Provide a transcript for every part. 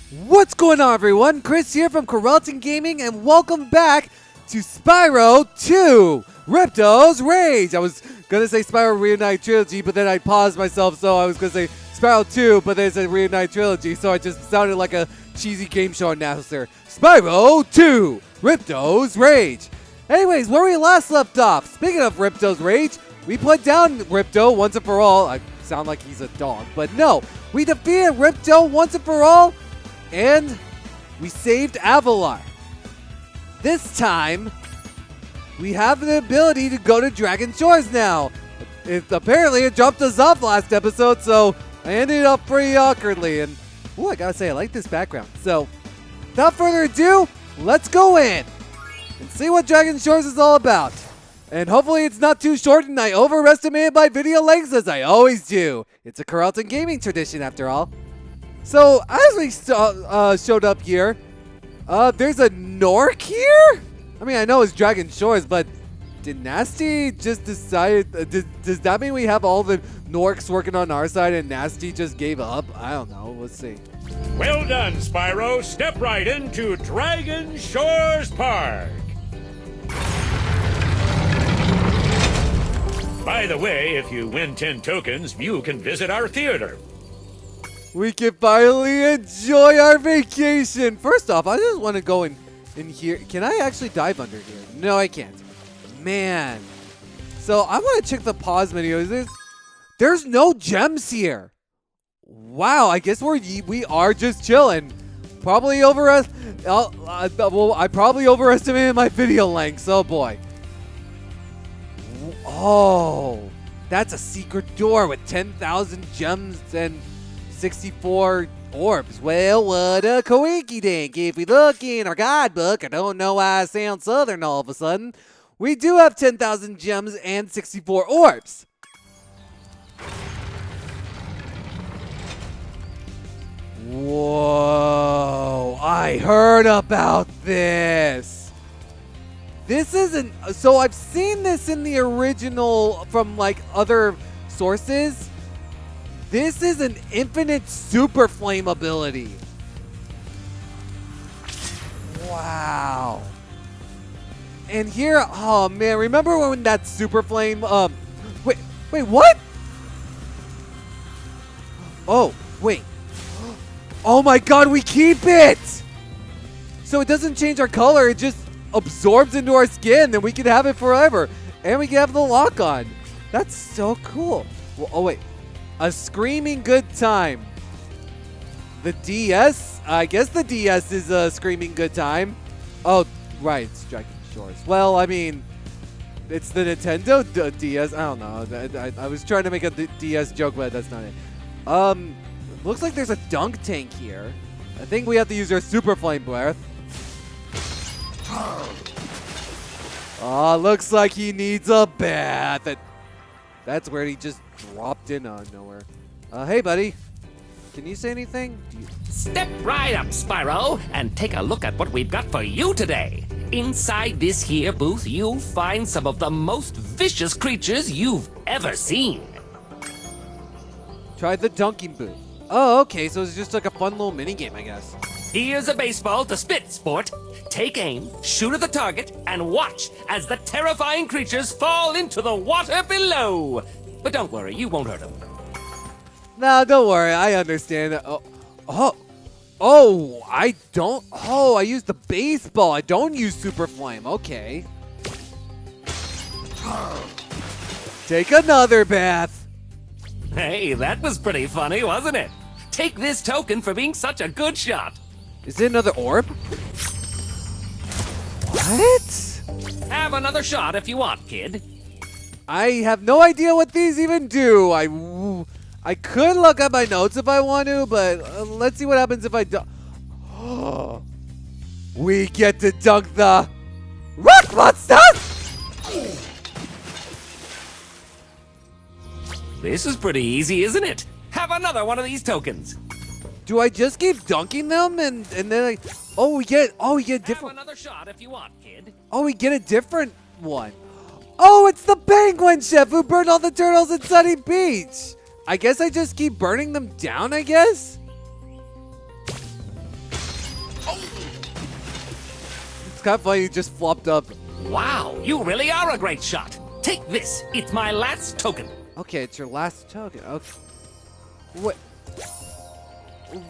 What's going on, everyone? Chris here from Carlton Gaming, and welcome back to Spyro 2, Ripto's Rage. I was going to say Spyro Reignited Trilogy, but then I paused myself, so I was going to say Spyro 2, but then it said Reignited Trilogy, so I just sounded like a cheesy game show announcer. Spyro 2, Ripto's Rage. Anyways, where we last left off, speaking of Ripto's Rage, we put down Ripto once and for all. I sound like he's a dog, but no. We defeated Ripto once and for all, and we saved Avalar. This time, we have the ability to go to Dragon Shores now. Apparently, it dropped us off last episode, so I ended up pretty awkwardly. And, ooh, I gotta say, I like this background. So, without further ado, let's go in and see what Dragon Shores is all about. And hopefully it's not too short and I overestimated my video lengths as I always do. It's a Carlton Gaming tradition after all. So, as we showed up here, there's a Nork here? I mean, I know it's Dragon Shores, but did Nasty just decide, does that mean we have all the Norks working on our side and Nasty just gave up? I don't know, let's see. Well done, Spyro. Step right into Dragon Shores Park. By the way, if you win 10 tokens, you can visit our theater. We can finally enjoy our vacation. First off, I just want to go in here. Can I actually dive under here? No, I can't. Man. So I want to check the pause menu. There's no gems here. Wow, I guess we are just chilling. Probably I probably overestimated my video length. Oh boy. Oh, that's a secret door with 10,000 gems and 64 orbs. Well, what a coinky dink. If we look in our guidebook, I don't know why I sound southern all of a sudden, we do have 10,000 gems and 64 orbs. Whoa, I heard about this. This isn't, so I've seen this in the original from like other sources. This is an infinite super flame ability. Wow. And here, oh man, remember when that super flame, wait, what? Oh, wait. Oh my god, we keep it! So it doesn't change our color, it just absorbs into our skin, then we can have it forever. And we can have the lock on. That's so cool. Well, oh wait. A screaming good time. The DS? I guess the DS is a screaming good time. Oh, right. It's Dragon Shores. Well, I mean, it's the Nintendo DS. I don't know. I was trying to make a DS joke, but that's not it. Looks like there's a dunk tank here. I think we have to use our Super Flame Breath. Oh, looks like he needs a bath. That's where he just dropped in on nowhere. Hey, buddy. Can you say anything? Step right up, Spyro, and take a look at what we've got for you today. Inside this here booth, you'll find some of the most vicious creatures you've ever seen. Try the dunking booth. Oh, okay, so it's just like a fun little minigame, I guess. Here's a baseball to spit, sport. Take aim, shoot at the target, and watch as the terrifying creatures fall into the water below. But don't worry, you won't hurt them. No, don't worry. I understand. Oh, I don't. Oh, I use the baseball. I don't use Super Flame. Okay. Take another bath. Hey, that was pretty funny, wasn't it? Take this token for being such a good shot. Is it another orb? What? Have another shot if you want, kid. I have no idea what these even do. I could look up my notes if I want to, but let's see what happens if I don't. We get to dunk the rock monster! This is pretty easy, isn't it? Have another one of these tokens. Do I just keep dunking them and then we get different. Have another shot if you want, kid. Oh, we get a different one. Oh, it's the penguin chef who burned all the turtles at Sunny Beach. I guess I just keep burning them down, I guess? It's kind of funny he just flopped up. Wow, you really are a great shot. Take this. It's my last token. Okay, it's your last token. Okay. What?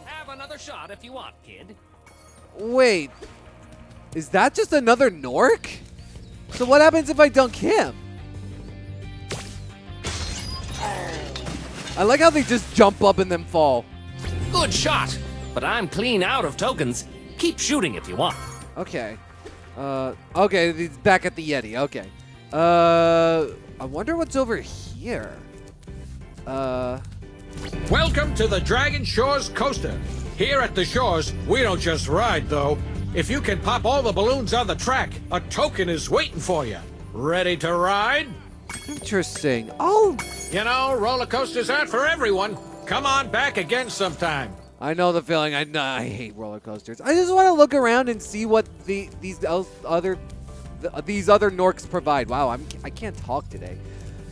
Have another shot if you want, kid. Wait. Is that just another Nork? So what happens if I dunk him? I like how they just jump up and then fall. Good shot. But I'm clean out of tokens. Keep shooting if you want. Okay. Okay, he's back at the Yeti. Okay. I wonder what's over here. Welcome to the Dragon Shores Coaster. Here at the shores, we don't just ride, though. If you can pop all the balloons on the track, a token is waiting for you. Ready to ride? Interesting. Oh, You know, roller coasters aren't for everyone. Come on back again sometime. I know the feeling. I hate roller coasters. I just want to look around and see what these other Norks provide. Wow, I can't talk today.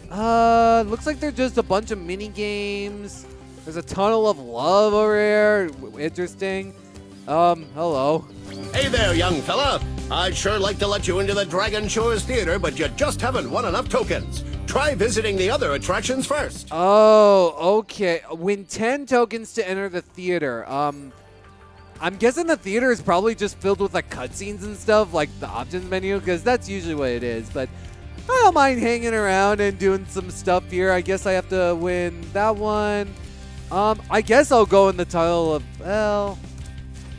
Looks like they're just a bunch of mini games. There's a tunnel of love over here. Interesting. Hello. Hey there, young fella. I'd sure like to let you into the Dragon Shores Theater, but you just haven't won enough tokens. Try visiting the other attractions first. Oh, okay. Win 10 tokens to enter the theater. I'm guessing the theater is probably just filled with like cutscenes and stuff, like the options menu, because that's usually what it is. But I don't mind hanging around and doing some stuff here. I guess I have to win that one. I guess I'll go in the tunnel of, well,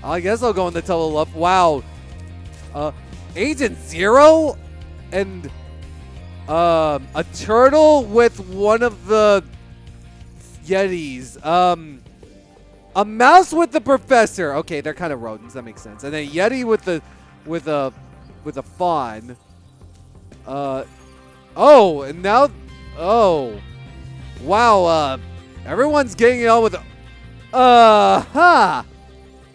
I guess I'll go in the tunnel of love. Wow. Agent Zero and a turtle with one of the Yetis. A mouse with the professor. Okay, they're kind of rodents. That makes sense. And a Yeti with a fawn. Oh, and now, oh, wow. Everyone's getting on with.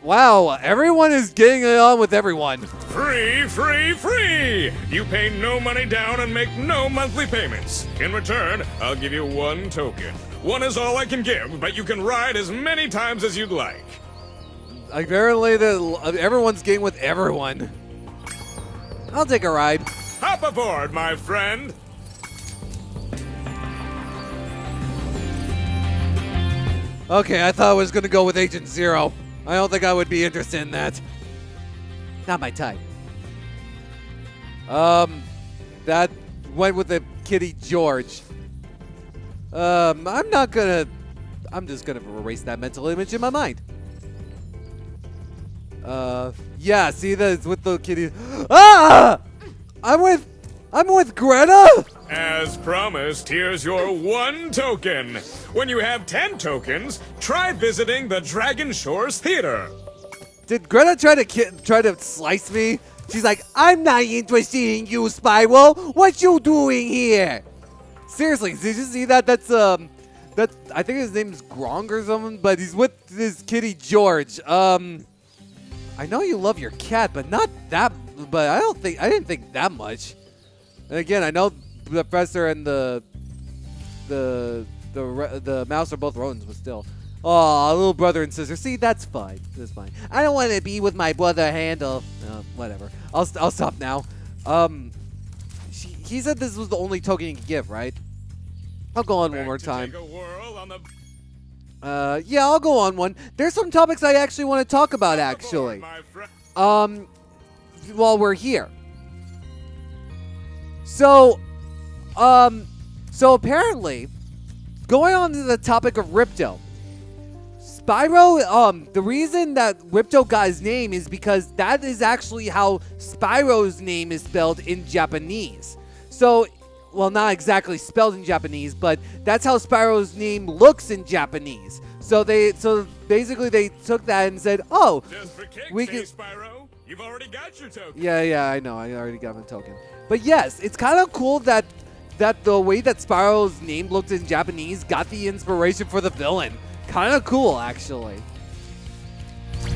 Wow, everyone is getting it on with everyone. Free, free, free! You pay no money down and make no monthly payments. In return, I'll give you 1 token. 1 is all I can give, but you can ride as many times as you'd like. Apparently, everyone's getting with everyone. I'll take a ride. Hop aboard, my friend. Okay, I thought I was going to go with Agent Zero. I don't think I would be interested in that. Not my type. That went with the Kitty George. I'm just gonna erase that mental image in my mind. Yeah, see that with the kitty. Ah! I'm with Greta? As promised, here's your 1 token. When you have 10 tokens, try visiting the Dragon Shores Theater. Did Greta try to slice me? She's like, I'm not interested in you, Spyro. What you doing here? Seriously, did you see that? That's I think his name's Grong or something, but he's with this kitty George. I know you love your cat, but not that. But I didn't think that much. And again, I know the professor and the mouse are both rodents, but still. Oh, little brother and sister. See, that's fine. That's fine. I don't want to be with my brother Handle. Whatever. I'll stop now. He said this was the only token you could give, right? I'll go on one more time. Take a whirl on the yeah, I'll go on one. There's some topics I actually want to talk about, actually. my friend. While we're here. So apparently, going on to the topic of Ripto. Spyro, the reason that Ripto got his name is because that is actually how Spyro's name is spelled in Japanese. So, well, not exactly spelled in Japanese, but that's how Spyro's name looks in Japanese. So basically they took that and said, oh, Just for kicks, we hey, can. Spyro. You've already got your token. Yeah, I know. I already got my token. But yes, it's kind of cool that the way that Spyro's name looked in Japanese got the inspiration for the villain. Kind of cool, actually.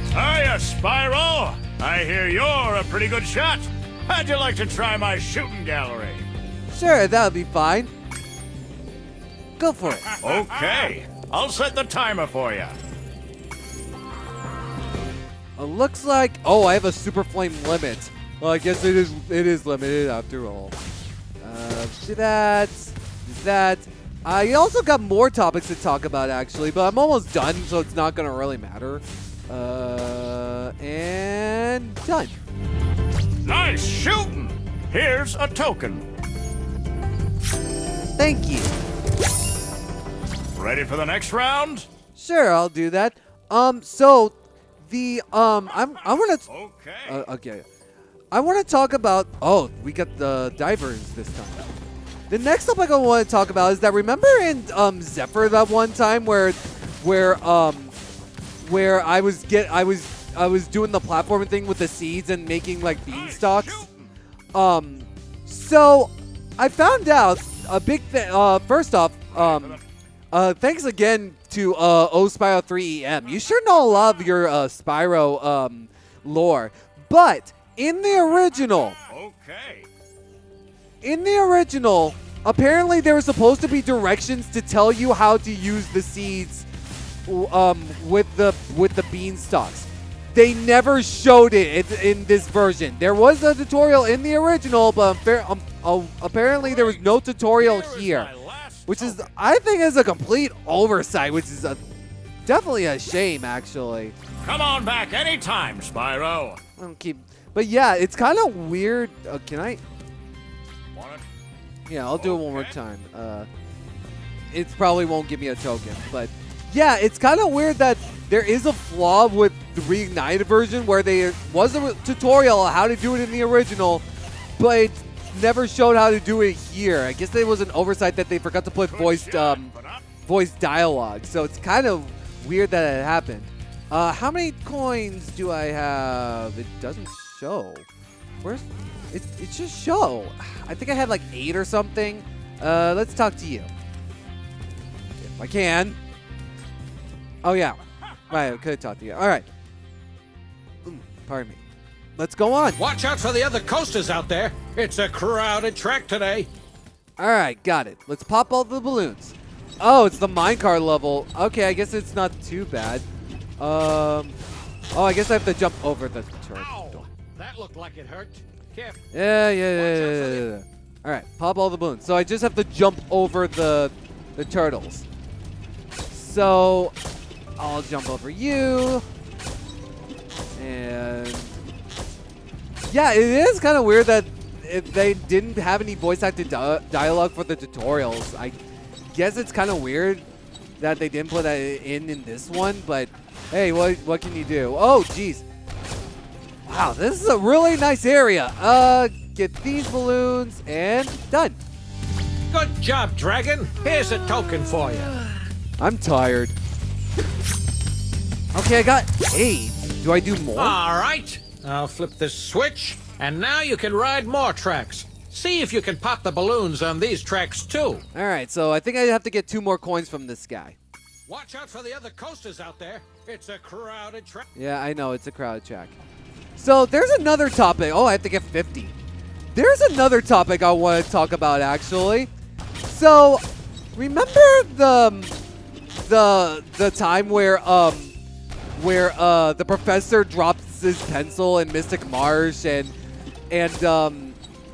Hiya, Spyro. I hear you're a pretty good shot. How'd you like to try my shooting gallery? Sure, that would be fine. Go for it. Okay. I'll set the timer for you. A looks like, oh, I have a super flame limit. Well, I guess it is limited after all. Do that. Do that. I also got more topics to talk about, actually, but I'm almost done, so it's not going to really matter. And done. Nice shooting! Here's a token. Thank you. Ready for the next round? Sure, I'll do that. So the I want to Okay. okay. I want to talk about. Oh, we got the divers this time. The next topic I want to talk about is that, remember in Zephyr that one time where I was doing the platforming thing with the seeds and making like beanstalks. So I found out a big thing. First off, thanks again to Spyro 3EM. You sure know a lot of your Spyro lore, but in the original. Okay. In the original, apparently there were supposed to be directions to tell you how to use the seeds with the beanstalks. They never showed it in this version. There was a tutorial in the original, but apparently there was no tutorial here, which is, I think, is a complete oversight, which is definitely a shame, actually. Come on back anytime, Spyro. But yeah, it's kind of weird. Can I? Want it? Yeah, I'll do it one more time. It probably won't give me a token, but yeah, it's kind of weird that there is a flaw with the Reignited version where there was a tutorial on how to do it in the original, but it never showed how to do it here. I guess there was an oversight that they forgot to put voice dialogue, so it's kind of weird that it happened. How many coins do I have? It doesn't show. Where's it? It just show. I think I had like 8 or something. Let's talk to you. If I can. Oh, yeah. Right, I could have talked to you. All right. Pardon me. Let's go on. Watch out for the other coasters out there. It's a crowded track today. All right, got it. Let's pop all the balloons. Oh, it's the minecart level. Okay, I guess it's not too bad. Oh, I guess I have to jump over the turret. Ow! That looked like it hurt. Careful. Yeah. All right, pop all the balloons. So I just have to jump over the turtles. So I'll jump over you. And yeah, it is kind of weird that they didn't have any voice acted dialogue for the tutorials. I guess it's kind of weird that they didn't put that in this one, but hey, what can you do? Oh, jeez. Wow, this is a really nice area. Get these balloons and done. Good job, Dragon. Here's a token for you. I'm tired. Okay, I got 8. Do I do more? All right. I'll flip this switch, and now you can ride more tracks. See if you can pop the balloons on these tracks, too. All right, so I think I have to get 2 more coins from this guy. Watch out for the other coasters out there. It's a crowded track. Yeah, I know. It's a crowd track. So there's another topic. Oh, I have to get 50. There's another topic I want to talk about, actually. So remember the time where the professor drops his pencil in Mystic Marsh and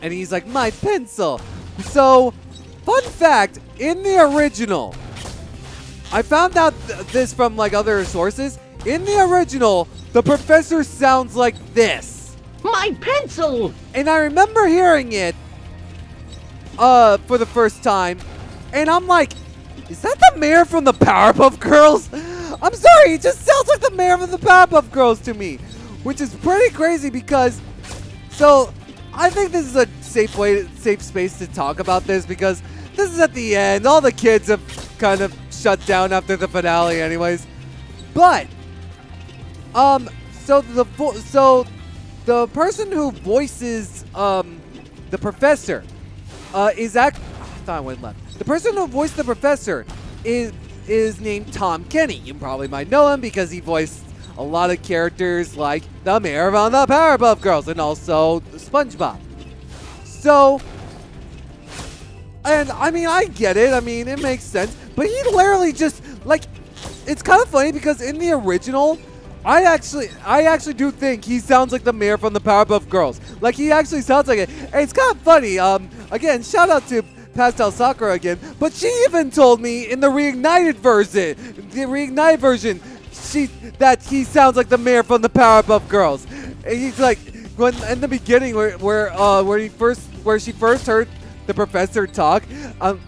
he's like, my pencil. So fun fact, in the original, I found out this from like other sources. In the original, the professor sounds like this. My pencil! And I remember hearing it for the first time, and I'm like, is that the mayor from the Powerpuff Girls? I'm sorry, it just sounds like the mayor from the Powerpuff Girls to me, which is pretty crazy because, so I think this is a safe space to talk about this because this is at the end. All the kids have kind of shut down after the finale anyways. But, so the person who voices the professor is I thought I went left. The person who voiced the professor is named Tom Kenny. You probably might know him because he voiced a lot of characters like the mayor from the Powerpuff Girls and also SpongeBob. So, and I mean, I get it. I mean, it makes sense. But he literally just, like, it's kind of funny because in the original, I actually do think he sounds like the mayor from the Powerpuff Girls. Like, he actually sounds like it. And it's kind of funny. Again, shout out to Pastel Sakura again. But she even told me in the Reignited version, that he sounds like the mayor from the Powerpuff Girls. And he's like, when in the beginning where she first heard the professor talk.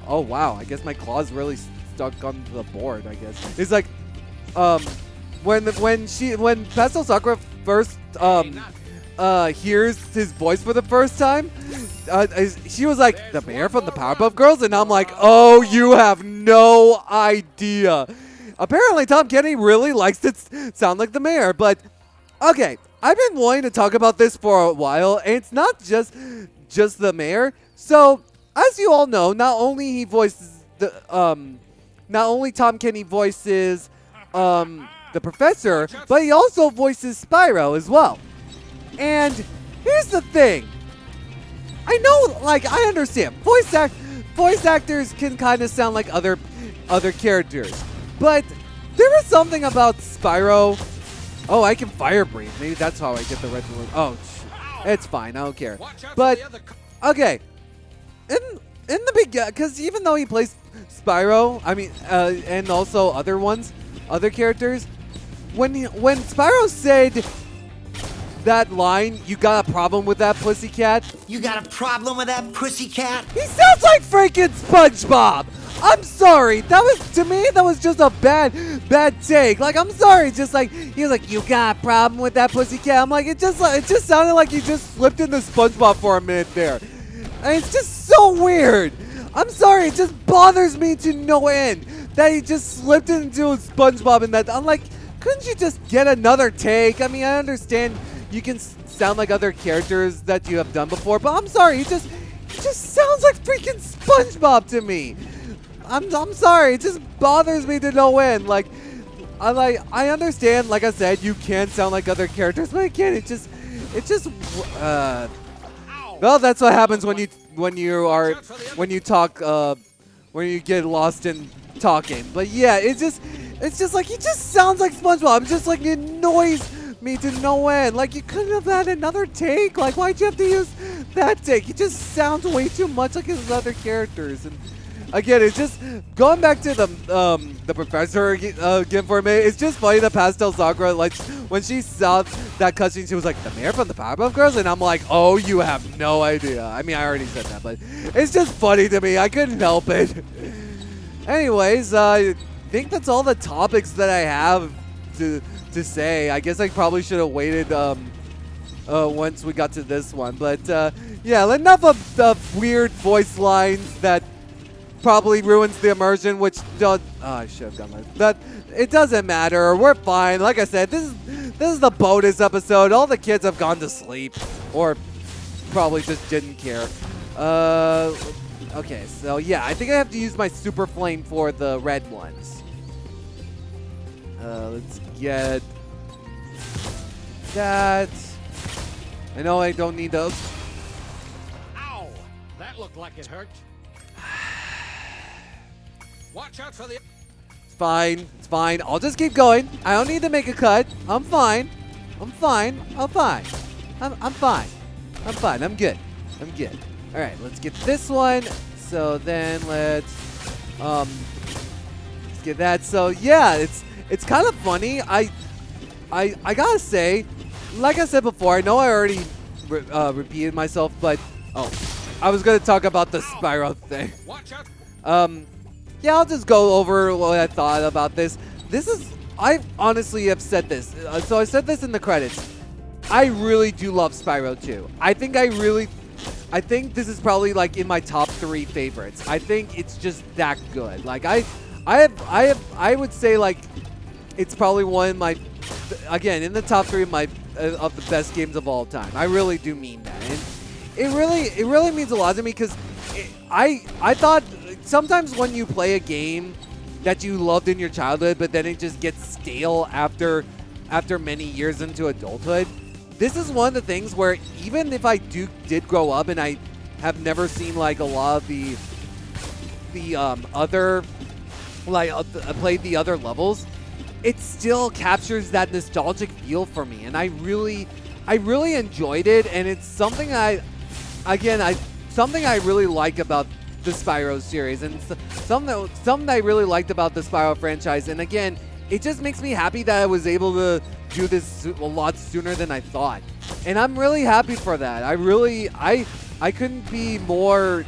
Oh wow, I guess my claw's really stuck on the board. I guess it's like, when Pastel Sakura first hears his voice for the first time, she was like, the mayor from the Powerpuff Girls, and I'm like, oh, you have no idea. Apparently, Tom Kenny really likes to sound like the mayor, but okay, I've been wanting to talk about this for a while, and it's not just the mayor. So, as you all know, not only Tom Kenny voices the professor, but he also voices Spyro as well. And here's the thing. I know, like, I understand. Voice actors can kind of sound like other characters. But there was something about Spyro. Oh, I can fire breathe. Maybe that's how I get the red balloon. Oh, it's fine. I don't care. But, okay. In the beginning, because even though he plays Spyro, I mean, and also other characters, when Spyro said that line, "You got a problem with that pussycat?" You got a problem with that pussycat? He sounds like freaking SpongeBob. I'm sorry. To me, that was just a bad take. Like, I'm sorry. Just like, he was like, "You got a problem with that pussycat?" I'm like, it just sounded like he just slipped into SpongeBob for a minute there. And it's just so weird. I'm sorry. It just bothers me to no end that he just slipped into SpongeBob in that. I'm like, couldn't you just get another take? I mean, I understand you can sound like other characters that you have done before, but I'm sorry. He just sounds like freaking SpongeBob to me. I'm sorry. It just bothers me to no end. Like, I understand. Like I said, you can sound like other characters, but again, it just. Well, that's what happens when you talk when you get lost in talking. But yeah, it's just like he just sounds like SpongeBob. I'm just like, it annoys me to no end. Like, you couldn't have had another take. Like, why'd you have to use that take? He just sounds way too much like his other characters. And again, it's just going back to the professor again for a minute. It's just funny that Pastel Sakura, like, when she saw that cutscene, she was like, "The mayor from the Powerpuff Girls," and I'm like, "Oh, you have no idea." I mean, I already said that, but it's just funny to me. I couldn't help it. Anyways, I think that's all the topics that I have to say. I guess I probably should have waited once we got to this one, but yeah, enough of the weird voice lines that probably ruins the immersion, which I should have done that. But it doesn't matter. We're fine. Like I said, this is the bonus episode. All the kids have gone to sleep, or probably just didn't care. Okay, so yeah, I think I have to use my super flame for the red ones. Let's get that. I know I don't need those. Ow! That looked like it hurt. Watch out for the... It's fine. It's fine. I'll just keep going. I don't need to make a cut. I'm fine. I'm fine. I'm fine. I'm fine. I'm fine. I'm good. I'm good. All right, let's get this one. So then let's get that. So yeah, it's kind of funny. I gotta say, like I said before, I know I already repeated myself, but I was gonna talk about the Spyro thing. Watch out. Yeah, I'll just go over what I thought about this. I honestly have said this. So I said this in the credits. I really do love Spyro 2. I think this is probably like in my top 3 favorites. I think it's just that good. Like I would say like it's probably one of my, again, in the top 3 of my of the best games of all time. I really do mean that. And it really means a lot to me because I thought sometimes when you play a game that you loved in your childhood, but then it just gets stale after many years into adulthood. This is one of the things where even if I did grow up and I have never seen like a lot of the other, like played the other levels, it still captures that nostalgic feel for me, and I really enjoyed it, and it's something something I really like about the Spyro series, and something I really liked about the Spyro franchise. And again, it just makes me happy that I was able to do this a lot sooner than I thought, and I'm really happy for that. I couldn't be more.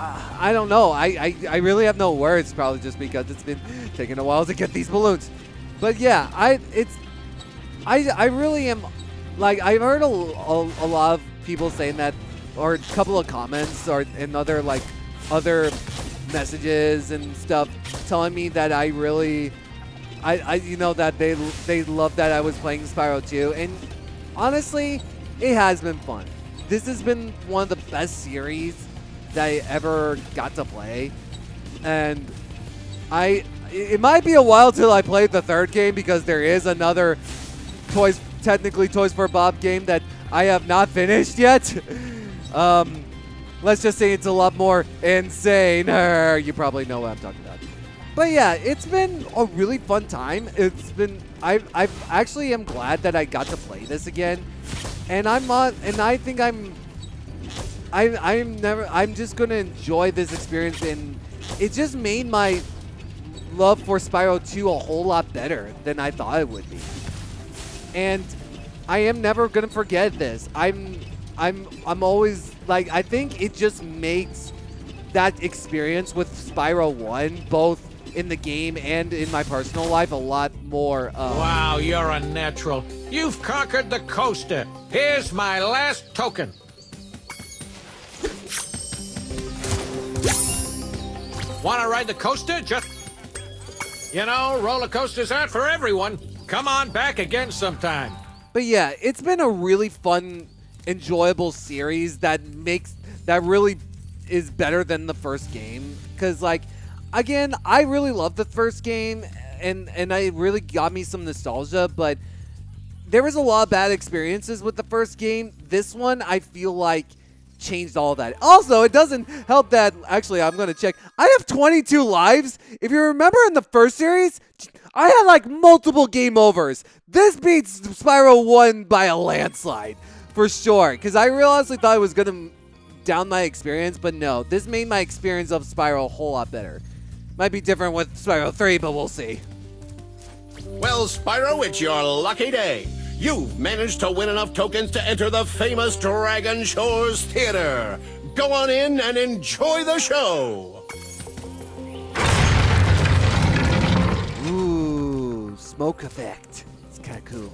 I don't know. I really have no words, probably just because it's been taking a while to get these balloons. But yeah, I really am, like, I've heard a lot of people saying that, or a couple of comments and other messages and stuff telling me that I that they love that I was playing Spyro 2, and honestly, it has been fun. This has been one of the best series that I ever got to play, and it might be a while till I play the third game, because there is another technically Toys for Bob game that I have not finished yet. Let's just say it's a lot more insane. You probably know what I'm talking about. But yeah, it's been a really fun time. I actually am glad that I got to play this again, and I'm just gonna enjoy this experience, and it just made my love for Spyro 2 a whole lot better than I thought it would be. And I am never gonna forget this. I'm always, like, I think it just makes that experience with Spyro 1, both in the game and in my personal life, a lot more. Wow, you're a natural. You've conquered the coaster. Here's my last token. Want to ride the coaster? Roller coasters aren't for everyone. Come on back again sometime. But yeah, it's been a really fun, enjoyable series that really is better than the first game. Because, like, again, I really loved the first game, and it really got me some nostalgia, but there was a lot of bad experiences with the first game. This one, I feel like, changed all that. Also, it doesn't help that, actually, I'm going to check. I have 22 lives. If you remember in the first series, I had like multiple game overs. This beats Spyro 1 by a landslide, for sure. Because I honestly thought it was going to down my experience, but no. This made my experience of Spyro a whole lot better. Might be different with Spyro 3, but we'll see. Well, Spyro, it's your lucky day. You've managed to win enough tokens to enter the famous Dragon Shores Theater. Go on in and enjoy the show. Ooh, smoke effect. It's kind of cool.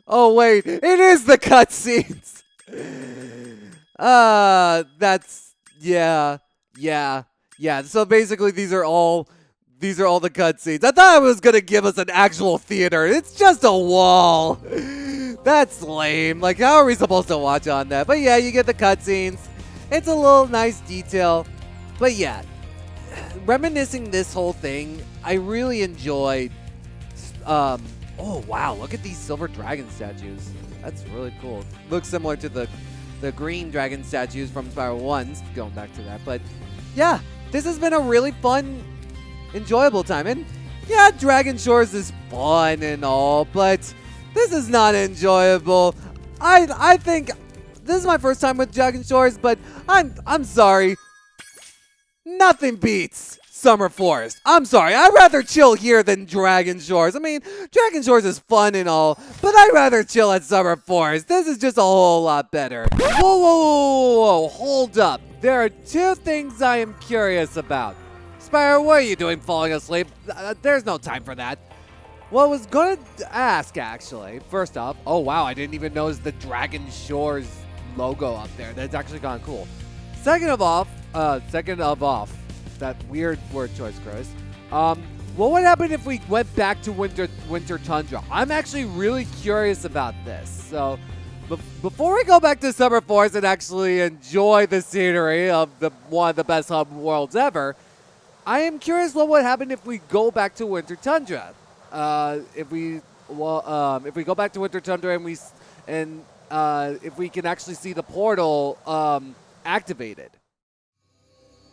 Oh, wait. It is the cutscenes. That's, yeah. So basically, these are all the cutscenes. I thought it was gonna give us an actual theater. It's just a wall. That's lame. Like, how are we supposed to watch on that? But yeah, you get the cutscenes. It's a little nice detail. But yeah, reminiscing this whole thing, I really enjoyed. Oh wow, look at these silver dragon statues. That's really cool. Looks similar to the green dragon statues from Spyro 1, going back to that. But yeah, this has been a really fun, enjoyable time. And yeah, Dragon Shores is fun and all, but this is not enjoyable. I think this is my first time with Dragon Shores, but I'm sorry. Nothing beats Summer Forest. I'm sorry. I'd rather chill here than Dragon Shores. I mean, Dragon Shores is fun and all, but I'd rather chill at Summer Forest. This is just a whole lot better. Whoa. Hold up. There are two things I am curious about. Spyro, what are you doing falling asleep? There's no time for that. Well, I was going to ask, actually. First off, oh, wow, I didn't even notice the Dragon Shores logo up there. That's actually kind of cool. Second of all, that weird word choice, Chris. What would happen if we went back to Winter Tundra? I'm actually really curious about this. So, before we go back to Summer Forest and actually enjoy the scenery of one of the best hub worlds ever, I am curious what would happen if we go back to Winter Tundra. If we go back to Winter Tundra and if we can actually see the portal activated.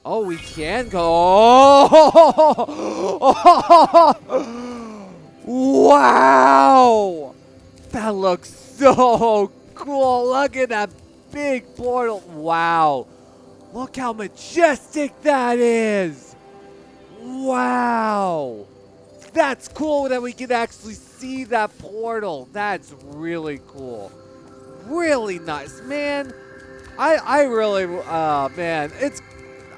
Oh, we can go. Oh! Wow! That looks so cool. Look at that big portal. Wow. Look how majestic that is. Wow. That's cool that we can actually see that portal. That's really cool. Really nice. Man, I really, man,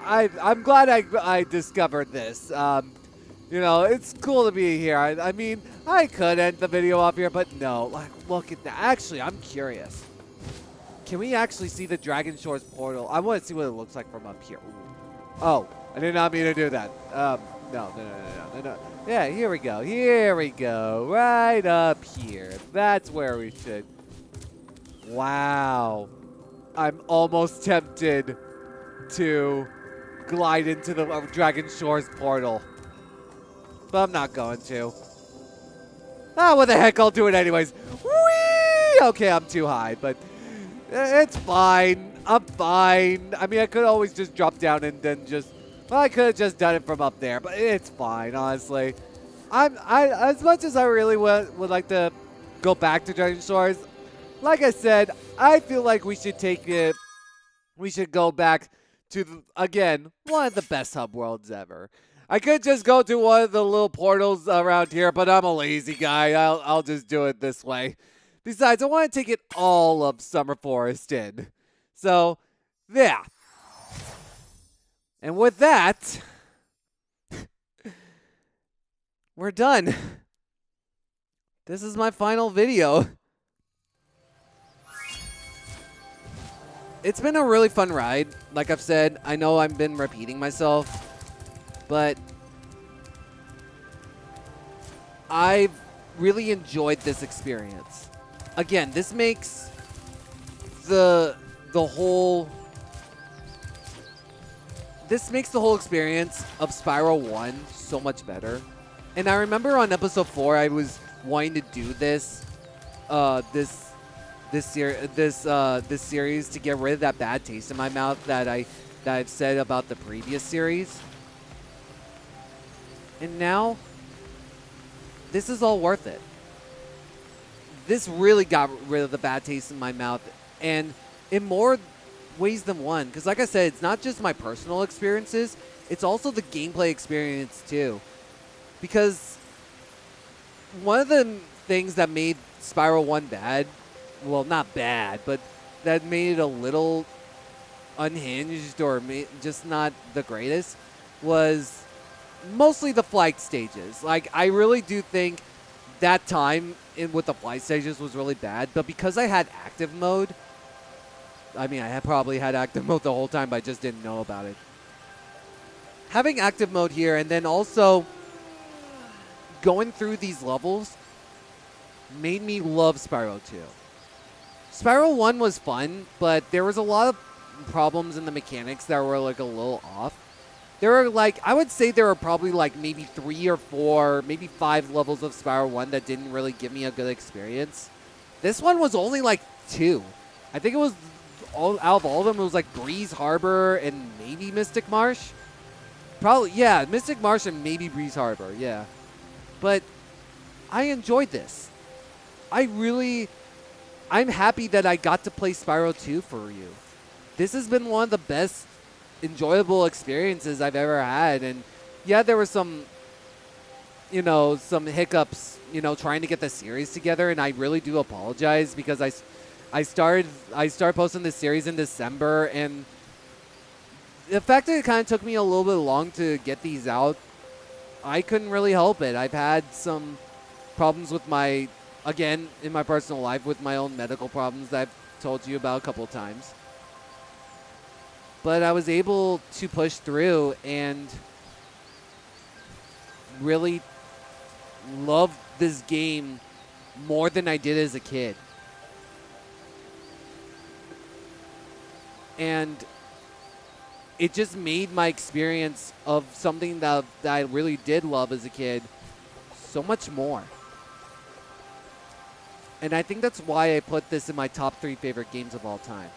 I'm glad I discovered this. You know, it's cool to be here. I mean, I could end the video off here, but no. Like, look at that. Actually, I'm curious. Can we actually see the Dragon Shores portal? I want to see what it looks like from up here. Ooh. Oh, I did not mean to do that. No. Yeah, here we go. Here we go. Right up here. That's where we should. Wow. I'm almost tempted to glide into the Dragon Shores portal. But I'm not going to. Ah, what the heck, I'll do it anyways. Whee! Okay, I'm too high, but it's fine. I'm fine. I mean, I could always just drop down and then just, well, I could have just done it from up there, but it's fine, honestly. As much as I really would like to go back to Dragon Shores, like I said, I feel like we should take it, we should go back to, again, one of the best hub worlds ever. I could just go to one of the little portals around here, but I'm a lazy guy. I'll just do it this way. Besides, I want to take it all of Summer Forest in. So, yeah. And with that, we're done. This is my final video. It's been a really fun ride. Like I've said, I know I've been repeating myself, but I've really enjoyed this experience. Again, this makes the whole experience of Spyro 1 so much better. And I remember on episode 4 I was wanting to do this series to get rid of that bad taste in my mouth that I've said about the previous series. And now this is all worth it. This really got rid of the bad taste in my mouth, and in more ways than one. Because like I said, it's not just my personal experiences, it's also the gameplay experience too. Because one of the things that made Spyro 1 bad, well, not bad, but that made it a little unhinged or just not the greatest, was mostly the flight stages. Like, I really do think that time with the flight stages was really bad, but because I had active mode, I mean, I had probably had active mode the whole time, but I just didn't know about it. Having active mode here and then also going through these levels made me love Spyro 2. Spyro 1 was fun, but there was a lot of problems in the mechanics that were like a little off. There were like, I would say there were probably like maybe 3 or 4, maybe 5 levels of Spyro 1 that didn't really give me a good experience. This one was only like 2. I think it was, out of all of them, it was like Breeze Harbor and maybe Mystic Marsh. Probably, yeah, Mystic Marsh and maybe Breeze Harbor, yeah. But I enjoyed this. I'm happy that I got to play Spyro 2 for you. This has been one of the best enjoyable experiences I've ever had. And yeah, there were some hiccups, trying to get the series together. And I really do apologize because I started posting this series in December, and the fact that it kind of took me a little bit long to get these out, I couldn't really help it. I've had some problems with in my personal life with my own medical problems that I've told you about a couple of times. But I was able to push through and really love this game more than I did as a kid. And it just made my experience of something that I really did love as a kid so much more. And I think that's why I put this in my top 3 favorite games of all time.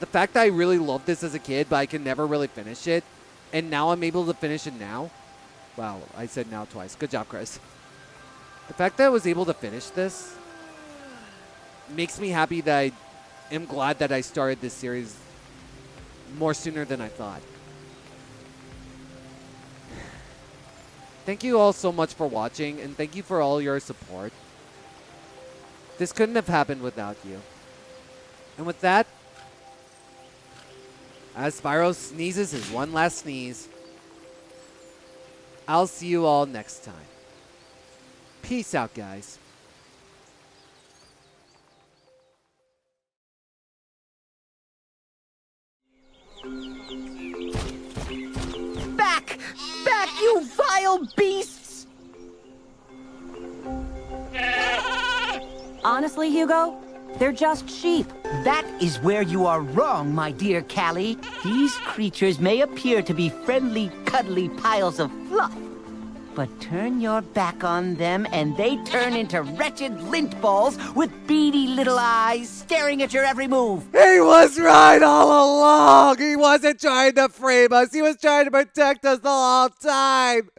the fact that I really loved this as a kid, but I could never really finish it, and now I'm able to finish it now. Wow, I said now twice. Good job, Chris. The fact that I was able to finish this makes me happy that I am glad that I started this series more sooner than I thought. Thank you all so much for watching, and thank you for all your support. This couldn't have happened without you. And with that, as Spyro sneezes his one last sneeze, I'll see you all next time. Peace out, guys. Back! Back, you vile beasts! Honestly, Hugo, they're just sheep. That is where you are wrong, my dear Callie. These creatures may appear to be friendly, cuddly piles of fluff, but turn your back on them and they turn into wretched lint balls with beady little eyes staring at your every move. He was right all along. He wasn't trying to frame us. He was trying to protect us the whole time.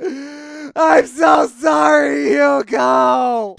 I'm so sorry, Hugo.